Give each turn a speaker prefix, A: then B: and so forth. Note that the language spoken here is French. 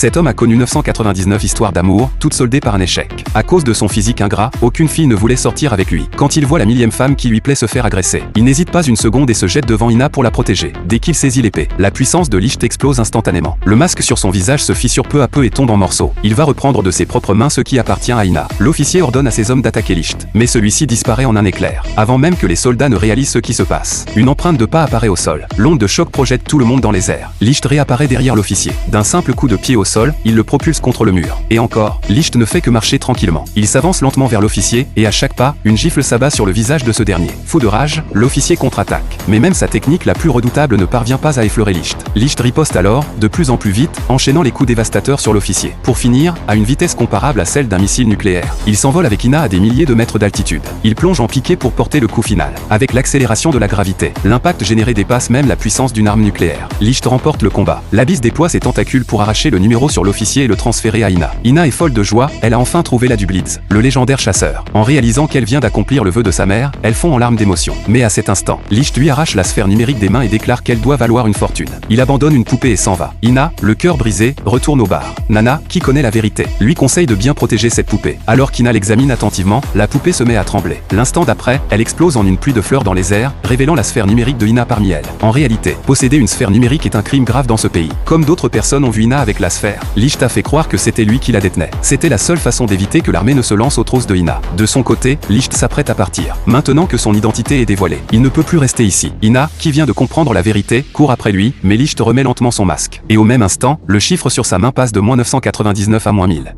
A: Cet homme a connu 999 histoires d'amour, toutes soldées par un échec. À cause de son physique ingrat, aucune fille ne voulait sortir avec lui. Quand il voit la millième femme qui lui plaît se faire agresser, il n'hésite pas une seconde et se jette devant Ina pour la protéger. Dès qu'il saisit l'épée, la puissance de Licht explose instantanément. Le masque sur son visage se fissure peu à peu et tombe en morceaux. Il va reprendre de ses propres mains ce qui appartient à Ina. L'officier ordonne à ses hommes d'attaquer Licht, mais celui-ci disparaît en un éclair, avant même que les soldats ne réalisent ce qui se passe. Une empreinte de pas apparaît au sol. L'onde de choc projette tout le monde dans les airs. Licht réapparaît derrière l'officier. D'un simple coup de pied au sol, il le propulse contre le mur. Et encore, Licht ne fait que marcher tranquillement. Il s'avance lentement vers l'officier, et à chaque pas, une gifle s'abat sur le visage de ce dernier. Fou de rage, l'officier contre-attaque. Mais même sa technique la plus redoutable ne parvient pas à effleurer Licht. Licht riposte alors, de plus en plus vite, enchaînant les coups dévastateurs sur l'officier. Pour finir, à une vitesse comparable à celle d'un missile nucléaire. Il s'envole avec Ina à des milliers de mètres d'altitude. Il plonge en piqué pour porter le coup final. Avec l'accélération de la gravité, l'impact généré dépasse même la puissance d'une arme nucléaire. Licht remporte le combat. L'abysse déploie ses tentacules pour arracher le numéro sur l'officier et le transférer à Ina. Ina est folle de joie, elle a enfin trouvé la du Blitz, le légendaire chasseur. En réalisant qu'elle vient d'accomplir le vœu de sa mère, elle fond en larmes d'émotion. Mais à cet instant, Licht lui arrache la sphère numérique des mains et déclare qu'elle doit valoir une fortune. Il abandonne une poupée et s'en va. Ina, le cœur brisé, retourne au bar. Nana, qui connaît la vérité, lui conseille de bien protéger cette poupée. Alors qu'Ina l'examine attentivement, la poupée se met à trembler. L'instant d'après, elle explose en une pluie de fleurs dans les airs, révélant la sphère numérique de Ina parmi elles. En réalité, posséder une sphère numérique est un crime grave dans ce pays. Comme d'autres personnes ont vu Ina avec la sphère, Licht a fait croire que c'était lui qui la détenait. C'était la seule façon d'éviter que l'armée ne se lance aux trousses de Ina. De son côté, Licht s'apprête à partir. Maintenant que son identité est dévoilée, il ne peut plus rester ici. Ina, qui vient de comprendre la vérité, court après lui, mais Licht remet lentement son masque. Et au même instant, le chiffre sur sa main passe de -999 à -1000.